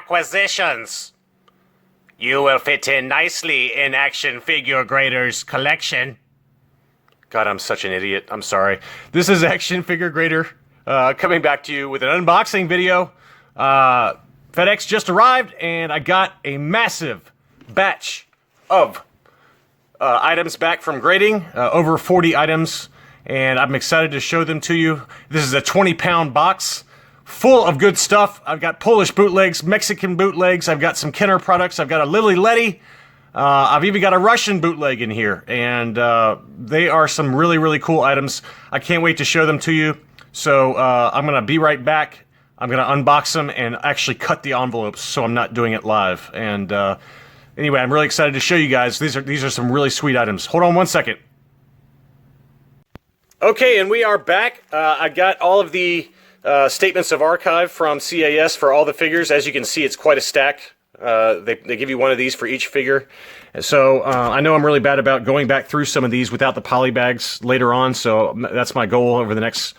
acquisitions. You will fit in nicely in Action Figure Grader's collection. God, I'm such an idiot. I'm sorry. This is Action Figure Grader coming back to you with an unboxing video. FedEx just arrived, and I got a massive batch of items back from grading, over 40 items, and I'm excited to show them to you. This is a 20-pound box full of good stuff. I've got Polish bootlegs, Mexican bootlegs, I've got some Kenner products, I've got a Lily Letty, I've even got a Russian bootleg in here, and they are some really, really cool items. I can't wait to show them to you, so I'm going to be right back. I'm going to unbox them and actually cut the envelopes so I'm not doing it live. And anyway, I'm really excited to show you guys. These are some really sweet items. Hold on one second. Okay, and we are back. I got all of the statements of archive from CAS for all the figures. As you can see, it's quite a stack. They give you one of these for each figure. So I know I'm really bad about going back through some of these without the poly bags later on, so that's my goal over the next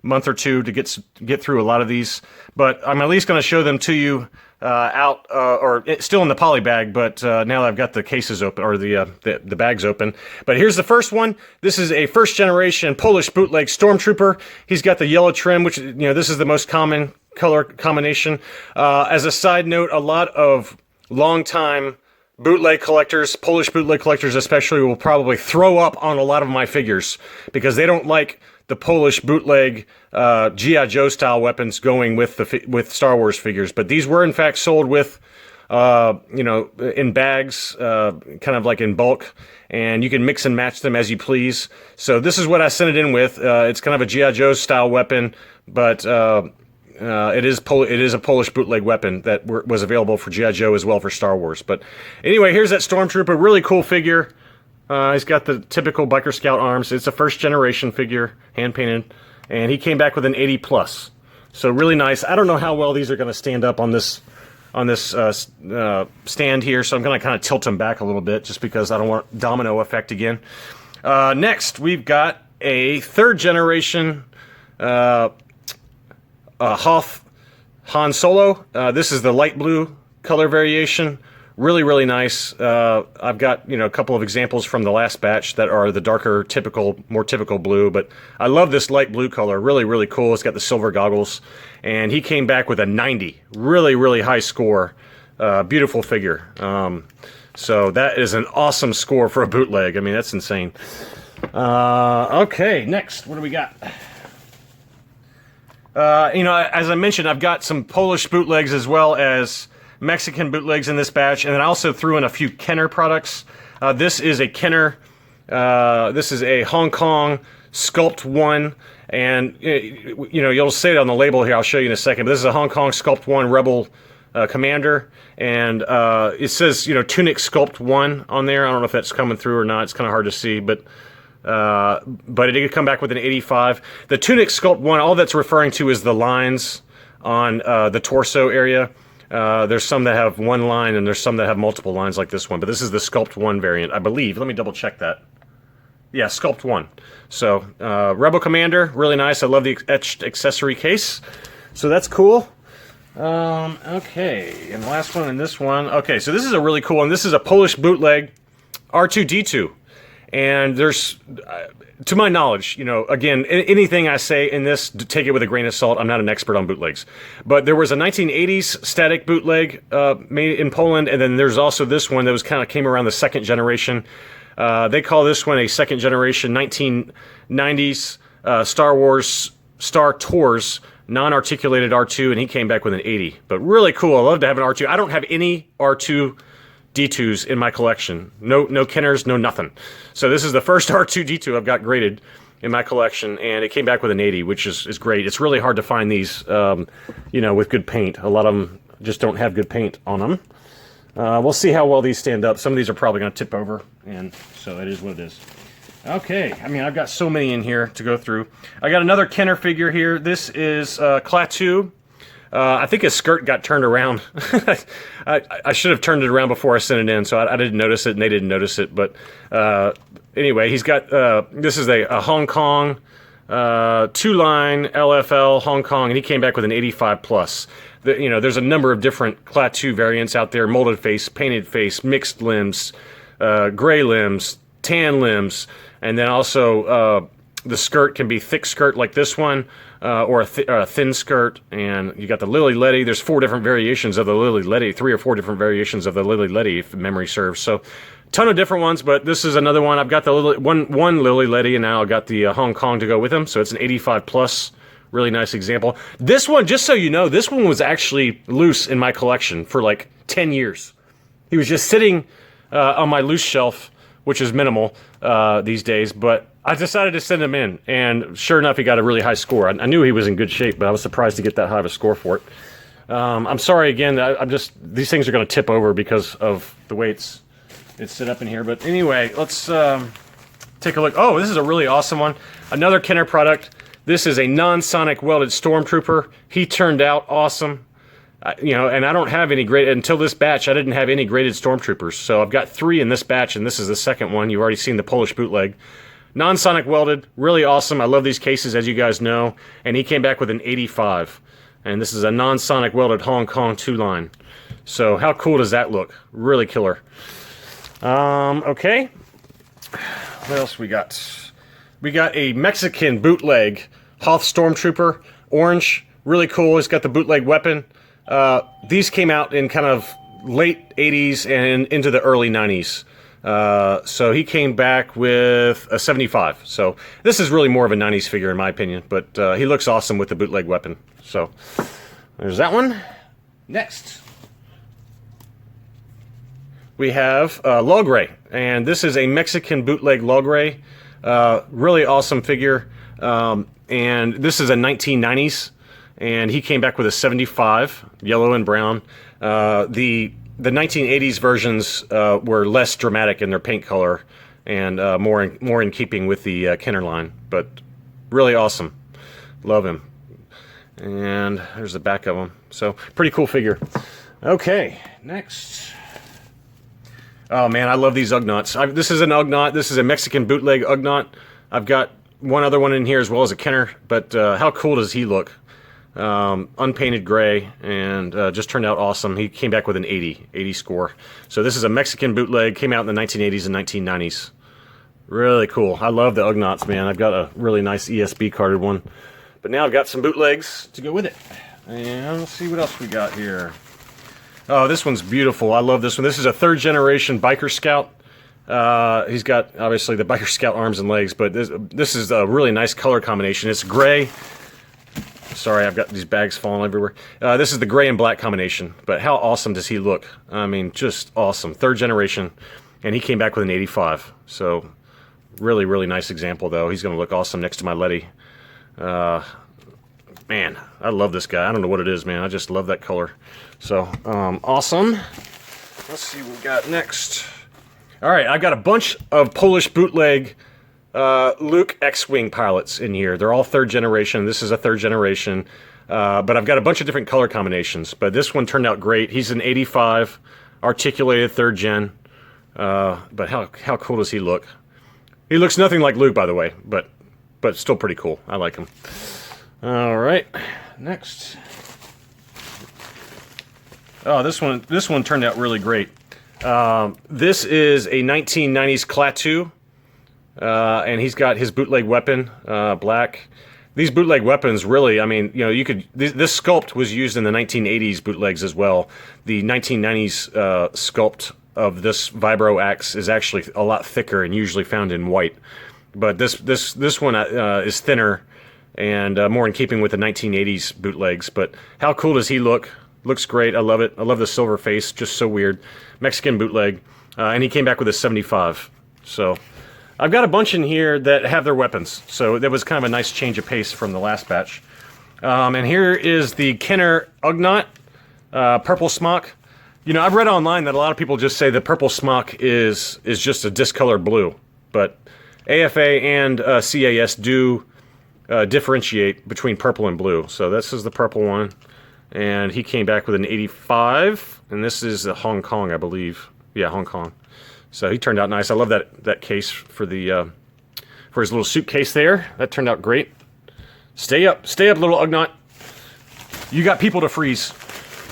month or two to get through a lot of these. But I'm at least going to show them to you or still in the poly bag, but now that I've got the cases open, or the bags open. But here's the first one. This is a first generation Polish bootleg Stormtrooper. He's got the yellow trim, which, you know, this is the most common color combination. As a side note, a lot of longtime bootleg collectors, Polish bootleg collectors especially, will probably throw up on a lot of my figures because they don't like the Polish bootleg G.I. Joe style weapons going with Star Wars figures. But these were in fact sold with, you know, in bags, kind of like in bulk, and you can mix and match them as you please. So this is what I sent it in with. It's kind of a G.I. Joe style weapon, but it is a Polish bootleg weapon that was available for G.I. Joe as well for Star Wars. But anyway, here's that Stormtrooper, really cool figure. He's got the typical Biker Scout arms. It's a first generation figure, hand painted, and he came back with an 80 plus. So really nice. I don't know how well these are going to stand up on this stand here, so I'm going to kind of tilt them back a little bit just because I don't want domino effect again. Next, we've got a third generation Hoth Han Solo. This is the light blue color variation. Really, really nice. I've got, you know, a couple of examples from the last batch that are the darker, more typical blue, but I love this light blue color. Really, really cool. It's got the silver goggles, and he came back with a 90. Really, really high score. Beautiful figure. So that is an awesome score for a bootleg. I mean, that's insane. Okay, next, what do we got? You know, as I mentioned, I've got some Polish bootlegs as well as Mexican bootlegs in this batch, and then I also threw in a few Kenner products. This is a Kenner, this is a Hong Kong Sculpt 1, and you know, you'll say it on the label here, I'll show you in a second, but this is a Hong Kong Sculpt 1 Rebel Commander, and it says, you know, Tunic Sculpt 1 on there. I don't know if that's coming through or not, it's kind of hard to see, but it did come back with an 85. The Tunic Sculpt 1, all that's referring to is the lines on the torso area. There's some that have one line, and there's some that have multiple lines like this one, but this is the Sculpt 1 variant, I believe. Let me double check that. Yeah, Sculpt 1. So, Rebel Commander, really nice. I love the etched accessory case. So that's cool. Okay, and the last one and this one. Okay, so this is a really cool one. This is a Polish bootleg R2-D2. And there's, to my knowledge, you know, again, anything I say in this, take it with a grain of salt. I'm not an expert on bootlegs. But there was a 1980s static bootleg made in Poland, and then there's also this one that was kind of came around the second generation. They call this one a second generation 1990s Star Wars Star Tours non-articulated R2, and he came back with an 80. But really cool. I love to have an R2. I don't have any R2 D2s in my collection. No Kenners, no nothing. So this is the first R2-D2 I've got graded in my collection, and it came back with an 80, which is great. It's really hard to find these, you know, with good paint. A lot of them just don't have good paint on them. We'll see how well these stand up. Some of these are probably going to tip over, and so it is what it is. Okay, I mean, I've got so many in here to go through. I got another Kenner figure here. This is Klaatu. I think his skirt got turned around. I should have turned it around before I sent it in, so I didn't notice it, and they didn't notice it. But anyway, he's got, this is a Hong Kong two-line, LFL, Hong Kong, and he came back with an 85 plus. There's a number of different Klaatu variants out there: molded face, painted face, mixed limbs, gray limbs, tan limbs, and then also the skirt can be thick skirt like this one, or a thin skirt. And you got the Lily Letty. There's 4 different variations of the Lily Letty, 3 or 4 different variations of the Lily Letty, if memory serves. So, ton of different ones, but this is another one. I've got the one Lily Letty, and now I've got the Hong Kong to go with them. So it's an 85 plus. Really nice example. This one, just so you know, this one was actually loose in my collection for like 10 years. He was just sitting on my loose shelf, which is minimal these days, but I decided to send him in, and sure enough, he got a really high score. I knew he was in good shape, but I was surprised to get that high of a score for it. I'm sorry again, these things are going to tip over because of the way it's set up in here, but anyway, let's take a look. Oh, this is a really awesome one. Another Kenner product. This is a non-sonic welded stormtrooper. He turned out awesome. And I don't have any graded, until this batch, I didn't have any graded stormtroopers. So I've got 3 in this batch, and this is the second one. You've already seen the Polish bootleg. Non-sonic welded, really awesome. I love these cases, as you guys know. And he came back with an 85. And this is a non-sonic welded Hong Kong 2-line. So how cool does that look? Really killer. Okay. What else we got? We got a Mexican bootleg Hoth Stormtrooper, orange, really cool. He's got the bootleg weapon. These came out in kind of late 80s and into the early 90s. So he came back with a 75. So this is really more of a 90s figure in my opinion, but he looks awesome with the bootleg weapon. So there's that one. Next, we have Logray, and this is a Mexican bootleg Logray. Really awesome figure. And this is a 1990s, and he came back with a 75, yellow and brown. The 1980s versions were less dramatic in their paint color and more in keeping with the Kenner line, but really awesome. Love him. And there's the back of him. So pretty cool figure. Okay, next. Oh man, I love these Ugnaughts. This is an Ugnaught. This is a Mexican bootleg Ugnaught. I've got one other one in here as well as a Kenner, but how cool does he look? Unpainted gray, and just turned out awesome. He came back with an 80 score. So this is a Mexican bootleg, came out in the 1980s and 1990s. Really cool. I love the Ugnaughts, man. I've got a really nice ESB carded one. But now I've got some bootlegs to go with it. And let's see what else we got here. Oh, this one's beautiful. I love this one. This is a 3rd generation Biker Scout. He's got, obviously, the Biker Scout arms and legs, but this is a really nice color combination. It's gray. Sorry, I've got these bags falling everywhere. This is the gray and black combination, but how awesome does he look? I mean, just awesome. 3rd generation, and he came back with an 85. So, really, really nice example, though. He's going to look awesome next to my Letty. Man, I love this guy. I don't know what it is, man. I just love that color. So, awesome. Let's see what we got next. All right, I've got a bunch of Polish bootleg Luke X-Wing pilots in here. They're all 3rd generation. This is a 3rd generation. But I've got a bunch of different color combinations. But this one turned out great. He's an 85, articulated 3rd gen. But how cool does he look? He looks nothing like Luke, by the way, but still pretty cool. I like him. All right, next. Oh, this one turned out really great. This is a 1990s Klaatu, and he's got his bootleg weapon, black. These bootleg weapons, really, I mean, this sculpt was used in the 1980s bootlegs as well. The 1990s sculpt of this vibro axe is actually a lot thicker and usually found in white. But this one is thinner and more in keeping with the 1980s bootlegs. But how cool does he look? Looks great. I love it. I love the silver face. Just so weird. Mexican bootleg. And he came back with a 75. So I've got a bunch in here that have their weapons. So that was kind of a nice change of pace from the last batch. And here is the Kenner Ugnaught purple smock. I've read online that a lot of people just say the purple smock is just a discolored blue. But AFA and CAS do differentiate between purple and blue. So this is the purple one. And he came back with an 85. And this is a Hong Kong, I believe. Yeah, Hong Kong. So he turned out nice. I love that case for his little suitcase there. That turned out great. Stay up, little Ugnaught. You got people to freeze.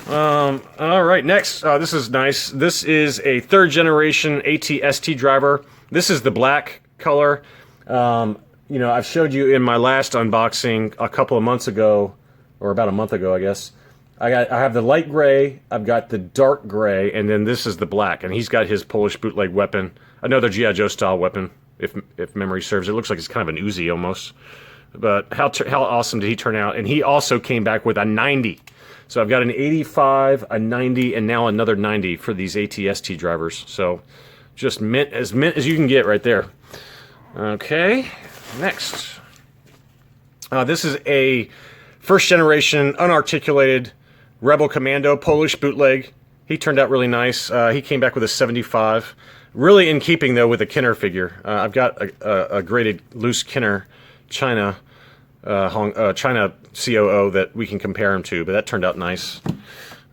All right, next. This is nice. This is a 3rd generation AT-ST driver. This is the black color. You know, I've showed you in my last unboxing a couple of months ago, or about a month ago, I guess. I have the light gray, I've got the dark gray, and then this is the black. And he's got his Polish bootleg weapon, another G.I. Joe style weapon, if memory serves. It looks like it's kind of an Uzi almost. But how awesome did he turn out? And he also came back with a 90. So I've got an 85, a 90, and now another 90 for these AT-ST drivers. So just mint as you can get right there. Okay, next. This is a 1st generation unarticulated Rebel Commando Polish bootleg. He turned out really nice. He came back with a 75. Really in keeping, though, with the Kenner figure. I've got a graded loose Kenner China China COO that we can compare him to, but that turned out nice.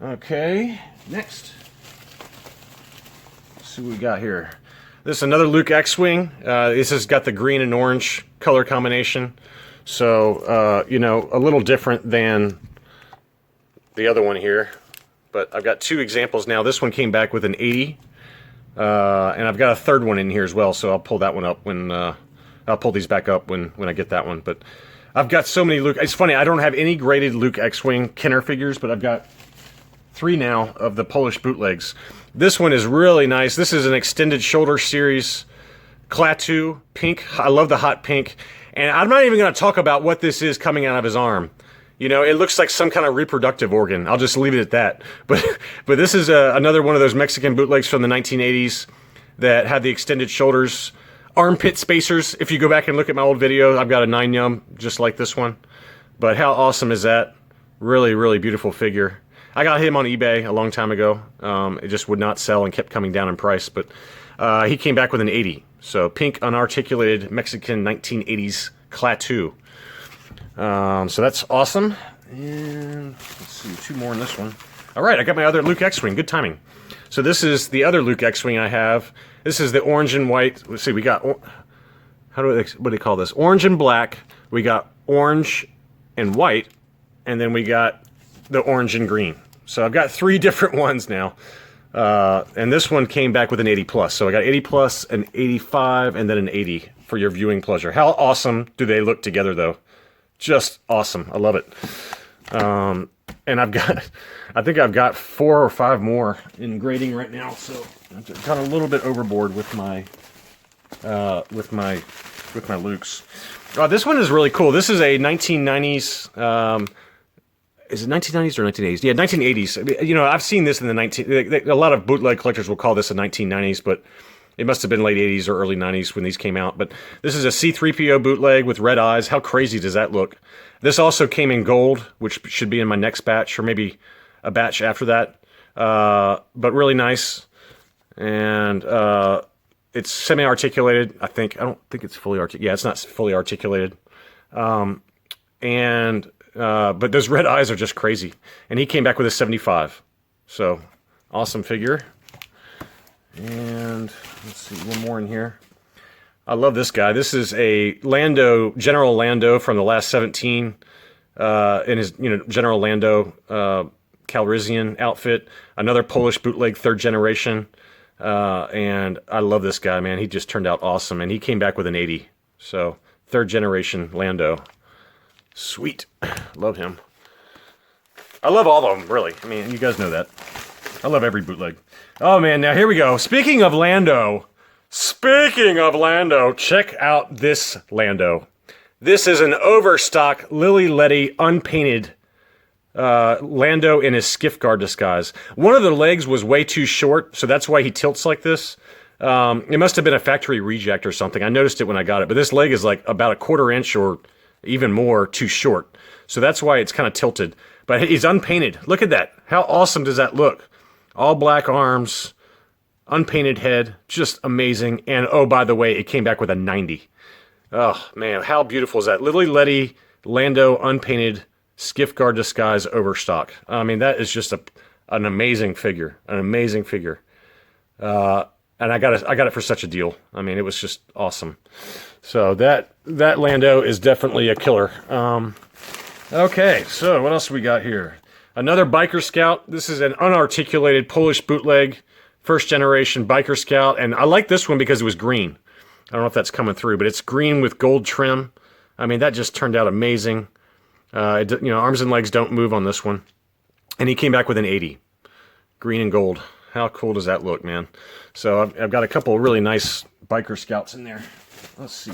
Okay, next. Let's see what we got here. This is another Luke X-Wing. This has got the green and orange color combination. So, you know, a little different than the other one here. But I've got 2 examples now. This one came back with an 80. And I've got a 3rd one in here as well, so I'll pull that one up when... I'll pull these back up when I get that one. But I've got so many Luke... It's funny, I don't have any graded Luke X-Wing Kenner figures, but I've got 3 now of the Polish bootlegs. This one is really nice. This is an extended shoulder series Klaatu pink. I love the hot pink. And I'm not even going to talk about what this is coming out of his arm. You know, it looks like some kind of reproductive organ. I'll just leave it at that. But this is another one of those Mexican bootlegs from the 1980s that had the extended shoulders. Armpit spacers. If you go back and look at my old video, I've got a 9-yum just like this one. But how awesome is that? Really, really beautiful figure. I got him on eBay a long time ago. It just would not sell and kept coming down in price. But he came back with an 80. So pink unarticulated Mexican 1980s Klaatu. So that's awesome. And let's see, 2 more in this one. All right, I got my other Luke X-Wing. Good timing. So this is the other Luke X-Wing I have. This is the orange and white. Let's see, we got, what do they call this? Orange and black. We got orange and white. And then we got the orange and green. So I've got 3 different ones now. And this one came back with an 80 plus. So I got 80 plus, an 85, and then an 80 for your viewing pleasure. How awesome do they look together, though? Just awesome. I love it. And I think I've got 4 or 5 more in grading right now. So I've got a little bit overboard with my Lukes. This one is really cool. This is a 1990s. Is it 1990s or 1980s? Yeah, 1980s. You know, I've seen this in the a lot of bootleg collectors will call this the 1990s, but it must have been late 80s or early 90s when these came out. But this is a C-3PO bootleg with red eyes. How crazy does that look? This also came in gold, which should be in my next batch, or maybe a batch after that. But really nice. And it's semi-articulated, I think. I don't think it's fully articulated. Yeah, it's not fully articulated. But those red eyes are just crazy. And he came back with a 75. So, awesome figure. And let's see, one more in here. I love this guy. This is a Lando, General Lando from the last 17 in his, General Lando Calrissian outfit. Another Polish bootleg, 3rd generation. And I love this guy, man. He just turned out awesome. And he came back with an 80. So, 3rd generation Lando. Sweet. Love him. I love all of them, really. I mean, you guys know that. I love every bootleg. Oh, man, now here we go. Speaking of Lando, check out this Lando. This is an overstock Lily Letty unpainted Lando in his skiff guard disguise. One of the legs was way too short, so that's why he tilts like this. It must have been a factory reject or something. I noticed it when I got it, but this leg is like about a 1/4 inch or even more too short. So that's why it's kind of tilted. But he's unpainted. Look at that. How awesome does that look? All black arms, unpainted head, just amazing. And oh, by the way, it came back with a 90. Oh, man, how beautiful is that? Lily Letty, Lando, unpainted, skiff guard disguise, overstock. I mean, that is just an amazing figure. An amazing figure. And and I got it for such a deal. I mean, it was just awesome. So that Lando is definitely a killer. Okay, so what else we got here? Another Biker Scout. This is an unarticulated Polish bootleg, first generation Biker Scout, and I like this one because it was green. I don't know if that's coming through, but it's green with gold trim. I mean, that just turned out amazing. Arms and legs don't move on this one. And he came back with an 80. Green and gold. How cool does that look, man? So I've got a couple of really nice Biker Scouts in there. Let's see.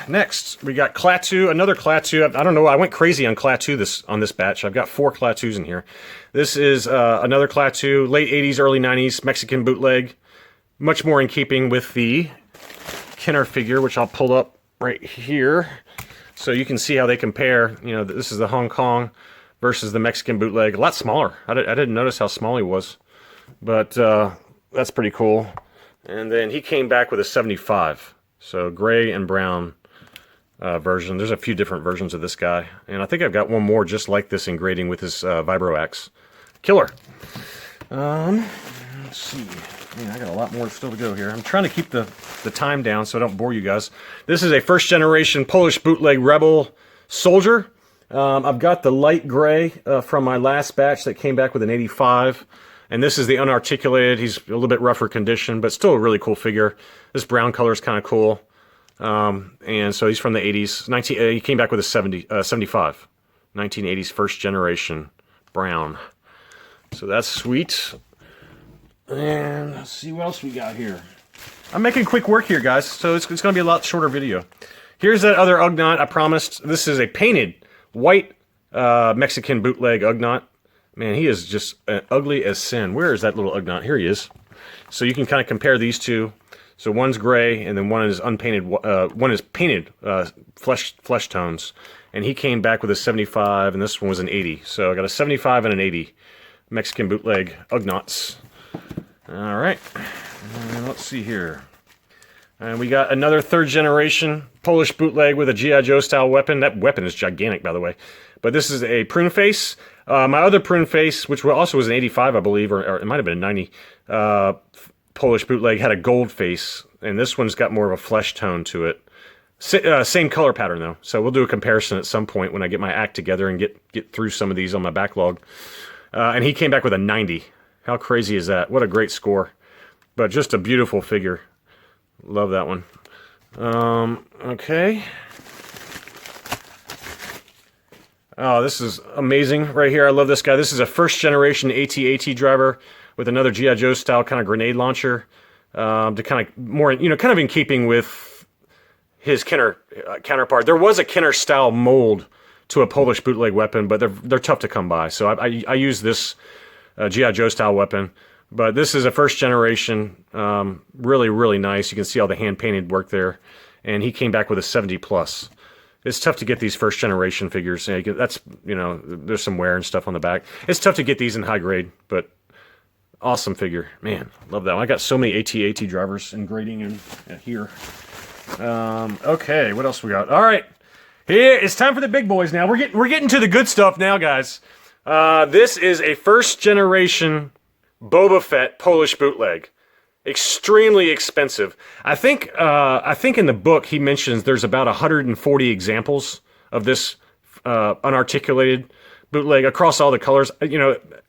Next, we got Klaatu, another Klaatu. I don't know, I went crazy on Klaatu on this batch. I've got 4 Klaatus in here. This is another Klaatu, late 80s, early 90s, Mexican bootleg. Much more in keeping with the Kenner figure, which I'll pull up right here. So you can see how they compare. You know, this is the Hong Kong versus the Mexican bootleg. A lot smaller. I didn't notice how small he was. But that's pretty cool. And then he came back with a 75. So gray and brown version. There's a few different versions of this guy. And I think I've got one more just like this in grading with his Vibro Axe. Killer. Let's see. Man, I got a lot more still to go here. I'm trying to keep the time down so I don't bore you guys. This is a first generation Polish bootleg Rebel Soldier. I've got the light gray from my last batch that came back with an 85. And this is the unarticulated. He's a little bit rougher condition, but still a really cool figure. This brown color is kind of cool. And so he's from the 80s. He came back with a 75. 1980s first generation brown. So that's sweet. And let's see what else we got here. I'm making quick work here, guys, so it's going to be a lot shorter video. Here's that other Ugnaught I promised. This is a painted white Mexican bootleg Ugnaught. Man, he is just ugly as sin. Where is that little Ugnaught? Here he is. So you can kind of compare these two. So one's gray, and then one is unpainted. One is painted flesh tones. And he came back with a 75, and this one was an 80. So I got a 75 and an 80 Mexican bootleg Ugnaughts. All right, and let's see here. And we got another third generation Polish bootleg with a G.I. Joe style weapon. That weapon is gigantic, by the way. But this is a prune face. My other prune face, which also was an 85, I believe, or it might have been a 90, Polish bootleg, had a gold face. And this one's got more of a flesh tone to it. Same color pattern, though. So we'll do a comparison at some point when I get my act together and get through some of these on my backlog. And he came back with a 90. How crazy is that? What a great score. But just a beautiful figure. Love that one. Okay. Oh, this is amazing right here. I love this guy. This is a first generation AT-AT driver with another G.I. Joe style kind of grenade launcher. To kind of more, kind of in keeping with his Kenner counterpart. There was a Kenner style mold to a Polish bootleg weapon, but they're tough to come by. So I use this G.I. Joe style weapon, but this is a first generation, really, really nice. You can see all the hand painted work there, and he came back with a 70 plus. It's tough to get these first generation figures. That's, there's some wear and stuff on the back. It's tough to get these in high grade, but awesome figure. Man, love that one. I got so many AT-AT drivers in grading and here. Okay, what else we got? All right, here it's time for the big boys now. We're getting to the good stuff now, guys. This is a first generation Boba Fett Polish bootleg. Extremely expensive. I think in the book he mentions there's about 140 examples of this unarticulated bootleg across all the colors.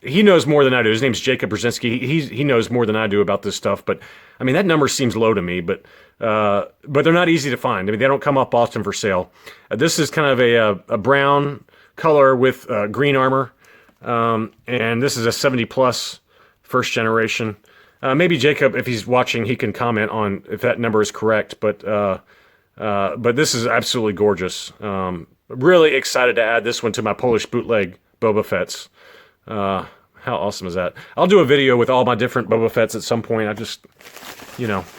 He knows more than I do. His name's Jacob Brzezinski. He knows more than I do about this stuff. But I mean, that number seems low to me. But they're not easy to find. I mean, they don't come up often for sale. This is kind of a brown color with green armor. And this is a 70 plus first generation. Maybe Jacob, if he's watching, he can comment on if that number is correct. But this is absolutely gorgeous. Really excited to add this one to my Polish bootleg Boba Fetts. How awesome is that? I'll do a video with all my different Boba Fetts at some point. I just,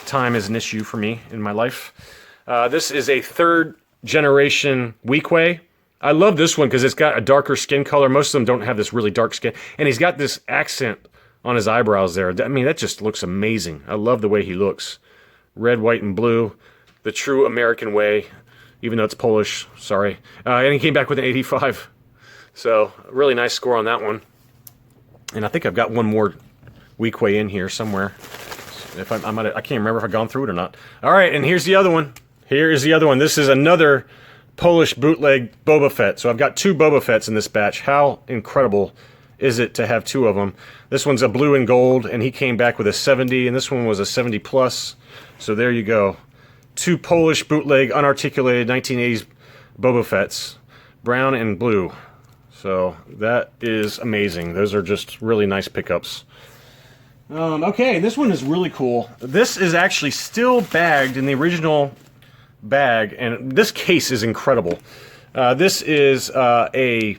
time is an issue for me in my life. This is a third generation Weequay. I love this one because it's got a darker skin color. Most of them don't have this really dark skin. And he's got this accent on his eyebrows there. I mean, that just looks amazing. I love the way he looks. Red, white, and blue. The true American way, even though it's Polish. Sorry. And he came back with an 85. So, really nice score on that one. And I think I've got one more Weequay in here somewhere. If I can't remember if I've gone through it or not. All right, and here's the other one. Here is the other one. This is another Polish bootleg Boba Fett. So I've got 2 Boba Fetts in this batch. How incredible is it to have 2 of them? This one's a blue and gold, and he came back with a 70, and this one was a 70 plus. So there you go. 2 Polish bootleg unarticulated 1980s Boba Fetts, brown and blue. So that is amazing. Those are just really nice pickups. Okay, this one is really cool. This is actually still bagged in the original bag, and this case is incredible. This is a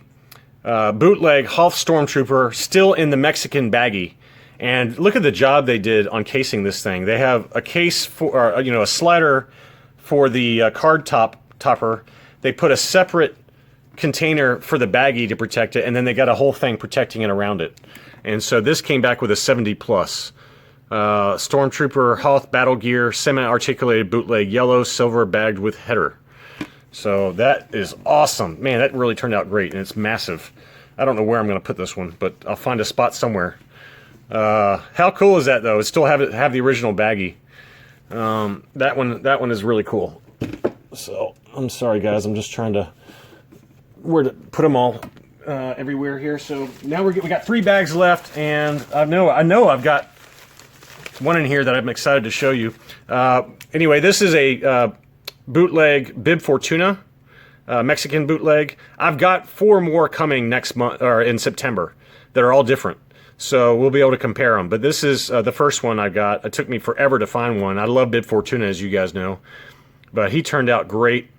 bootleg Hoth stormtrooper, still in the Mexican baggie. And look at the job they did on casing this thing. They have a case for, a slider for the card topper. They put a separate container for the baggie to protect it, and then they got a whole thing protecting it around it. And so this came back with a 70 plus. Stormtrooper Hoth battle gear, semi-articulated bootleg, yellow, silver, bagged with header. So that is awesome. Man, that really turned out great, and it's massive. I don't know where I'm going to put this one, but I'll find a spot somewhere. How cool is that, though? It still have the original baggie. That one is really cool. So I'm sorry, guys. I'm just trying to where to put them all everywhere here. So now we got 3 bags left, and I know I've got one in here that I'm excited to show you. Anyway, this is a bootleg Bib Fortuna, Mexican bootleg. I've got 4 more coming next month or in September that are all different. So we'll be able to compare them. But this is the first one I got. It took me forever to find one. I love Bib Fortuna, as you guys know. But he turned out great.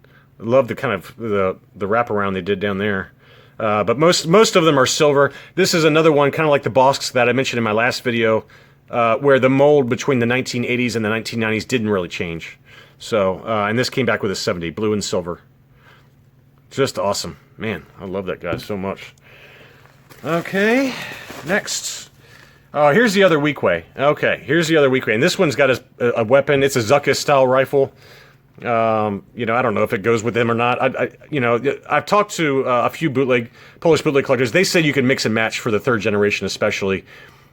I love the kind of the wraparound they did down there. But most of them are silver. This is another one, kind of like the Bosks that I mentioned in my last video, where the mold between the 1980s and the 1990s didn't really change. So, and this came back with a 70, blue and silver. Just awesome. Man, I love that guy so much. Okay, next. Oh, here's the other Weequay. Okay, here's the other Weequay. And this one's got a weapon. It's a Zuckuss style rifle. I don't know if it goes with them or not. I've talked to a few Polish bootleg collectors. They say you can mix and match for the 3rd generation, especially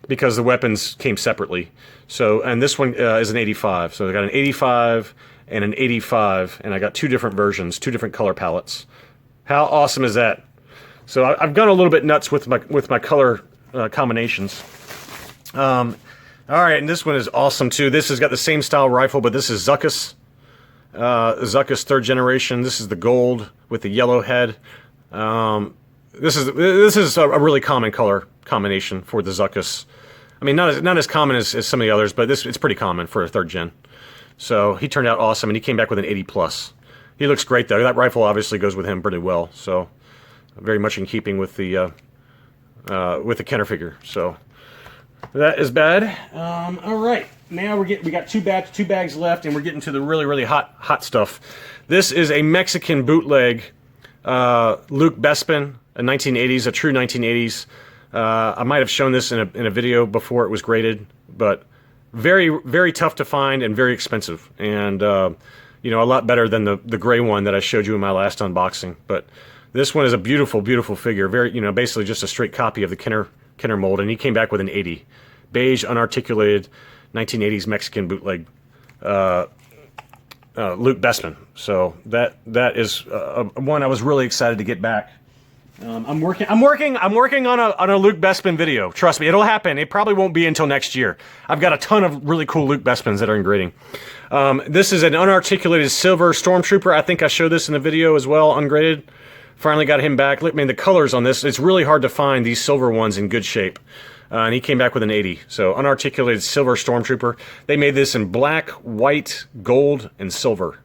because the weapons came separately. So, and this one is an 85. So I got an 85 and an 85, and I got 2 different versions, 2 different color palettes. How awesome is that? So I've gone a little bit nuts with my color combinations. All right, and this one is awesome too. This has got the same style rifle, but this is Zuckuss. Zuckuss 3rd generation. This is the gold with the yellow head. This is a really common color combination for the Zuckuss. I mean, not as common as some of the others, but it's pretty common for a 3rd gen. So he turned out awesome, and he came back with an 80 plus. He looks great though. That rifle obviously goes with him pretty well. So very much in keeping with the Kenner figure. So that is bad. All right. Now we got 2 bags left, and we're getting to the really hot stuff. This is a Mexican bootleg Luke Bespin, a 1980s, a true 1980s. I might have shown this in a video before it was graded, but very tough to find and very expensive, and a lot better than the gray one that I showed you in my last unboxing. But this one is a beautiful figure. Very basically just a straight copy of the Kenner mold, and he came back with an 80, beige unarticulated 1980s Mexican bootleg Luke Bespin. So that is one I was really excited to get back. I'm working on a Luke Bespin video. Trust me, it'll happen. It probably won't be until next year. I've got a ton of really cool Luke Bespins that are in grading. This is an unarticulated silver stormtrooper. I think I showed this in the video as well, ungraded. Finally got him back. Look, man, the colors on this, it's really hard to find these silver ones in good shape. And he came back with an 80. So unarticulated silver stormtrooper. They made this in black, white, gold, and silver.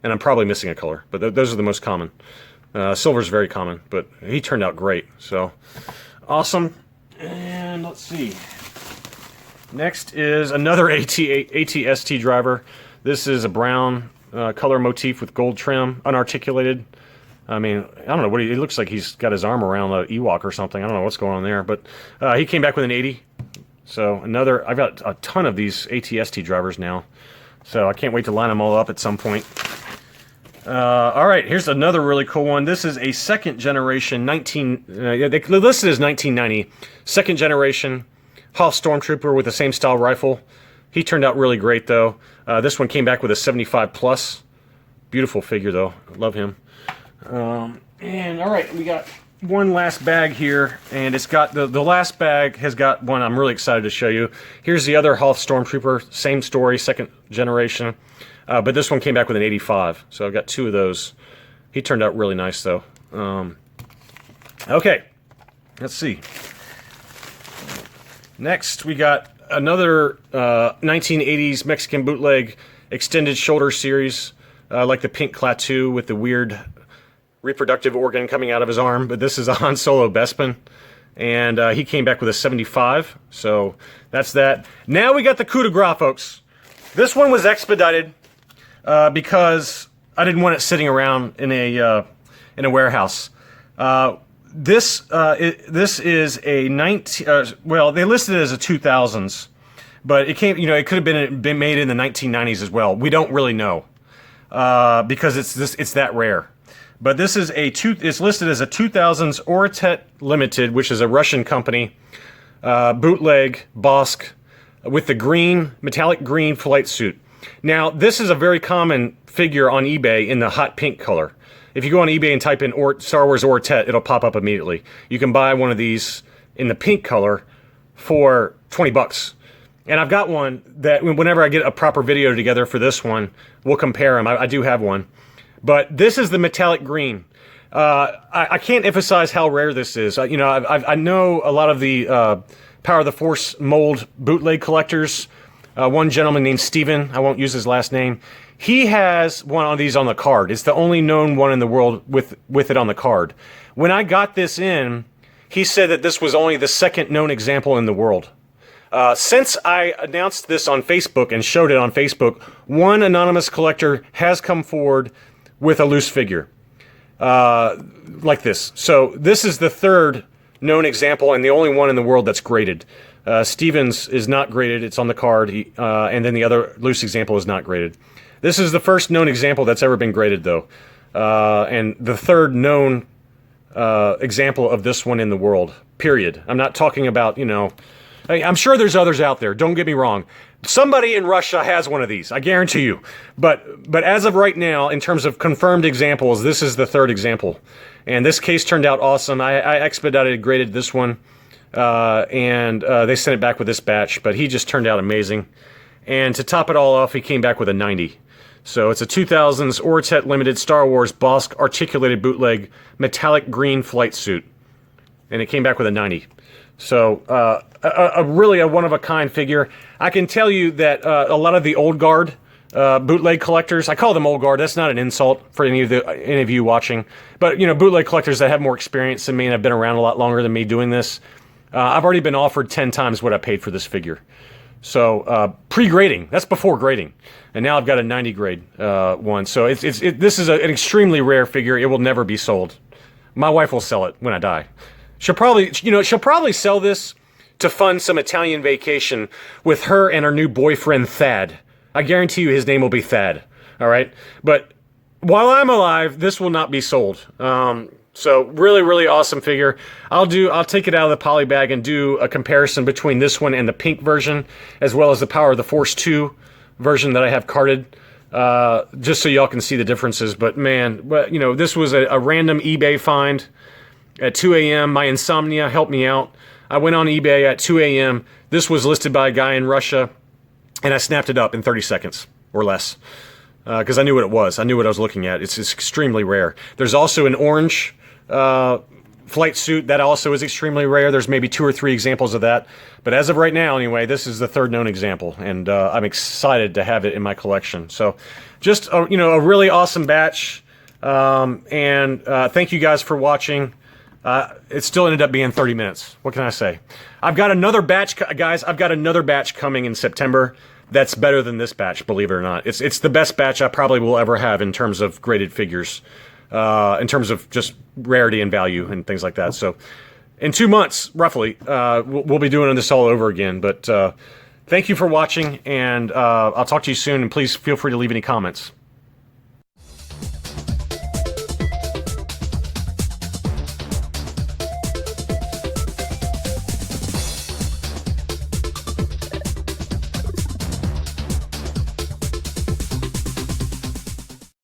And I'm probably missing a color, but those are the most common. Silver's very common, but he turned out great. So awesome. And let's see. Next is another ATST driver. This is a brown color motif with gold trim, unarticulated. I mean, I don't know what he looks like. He's got his arm around an Ewok or something. I don't know what's going on there, but he came back with an 80. So I've got a ton of these ATST drivers now. So I can't wait to line them all up at some point. All right, here's another really cool one. This is a 2nd generation they listed as 1990 2nd generation Hoth stormtrooper with the same style rifle. He turned out really great though. This one came back with a 75 plus. Beautiful figure though. Love him. And all right, we got one last bag here, and it's got the last bag has got one I'm really excited to show you. Here's the other Hoth stormtrooper, same story, second generation, but this one came back with an 85. So I've got two of those. He turned out really nice though. Okay, let's see. Next, we got another 1980s Mexican bootleg extended shoulder series, like the pink Klaatu with the weird reproductive organ coming out of his arm. But this is a Han Solo Bespin, and he came back with a 75. So that's that. Now we got the coup de grace, folks. This one was expedited because I didn't want it sitting around in a warehouse. This is a 19. Well, they listed it as a 2000s, but it came. It could have been made in the 1990s as well. We don't really know because it's that rare. But this is it's listed as a 2000s Oratet Limited, which is a Russian company, bootleg Bosk with the metallic green flight suit. Now, this is a very common figure on eBay in the hot pink color. If you go on eBay and type in Star Wars Oratet, it'll pop up immediately. You can buy one of these in the pink color for 20 bucks. And I've got one that whenever I get a proper video together for this one, we'll compare them. I do have one. But this is the metallic green. I can't emphasize how rare this is. I know a lot of the Power of the Force mold bootleg collectors. One gentleman named Steven, I won't use his last name, he has one of these on the card. It's the only known one in the world with it on the card. When I got this in, he said that this was only the second known example in the world. Since I announced this on Facebook and showed it on Facebook, one anonymous collector has come forward with a loose figure like this. So this is the third known example and the only one in the world that's graded. Stevens is not graded, it's on the card, and then the other loose example is not graded. This is the first known example that's ever been graded, though, and the third known example of this one in the world, period. I'm not talking about, I'm sure there's others out there, don't get me wrong. Somebody in Russia has one of these, I guarantee you. But as of right now, in terms of confirmed examples, this is the third example. And this case turned out awesome. I expedited graded this one. And they sent it back with this batch, but he just turned out amazing. And to top it all off, he came back with a 90. So it's a 2000s Oratet Limited Star Wars Bosk articulated bootleg metallic green flight suit. And it came back with a 90. So really a one-of-a-kind figure. I can tell you that a lot of the old guard bootleg collectors, I call them old guard, that's not an insult for any of you watching, but bootleg collectors that have more experience than me and have been around a lot longer than me doing this, I've already been offered 10 times what I paid for this figure. So pre-grading, that's before grading, and now I've got a 90 grade one. So this is an extremely rare figure. It will never be sold. My wife will sell it when I die. She'll probably sell this to fund some Italian vacation with her and her new boyfriend Thad. I guarantee you his name will be Thad. All right, but while I'm alive, this will not be sold. So really, really awesome figure. I'll take it out of the poly bag and do a comparison between this one and the pink version, as well as the Power of the Force 2 version that I have carded, just so y'all can see the differences. But man, this was a random eBay find at 2 a.m. My insomnia helped me out. I went on eBay at 2 a.m. This was listed by a guy in Russia, and I snapped it up in 30 seconds or less. Because I knew what it was. I knew what I was looking at. It's extremely rare. There's also an orange flight suit that also is extremely rare. There's maybe 2 or 3 examples of that. But as of right now, anyway, this is the third known example, and I'm excited to have it in my collection. So, just a really awesome batch. And thank you guys for watching. It still ended up being 30 minutes. What can I say? I've got another batch, guys. I've got another batch coming in September. That's better than this batch, believe it or not. It's the best batch I probably will ever have in terms of graded figures, in terms of just rarity and value and things like that. So in 2 months, roughly, we'll be doing this all over again. But thank you for watching, and I'll talk to you soon, and please feel free to leave any comments.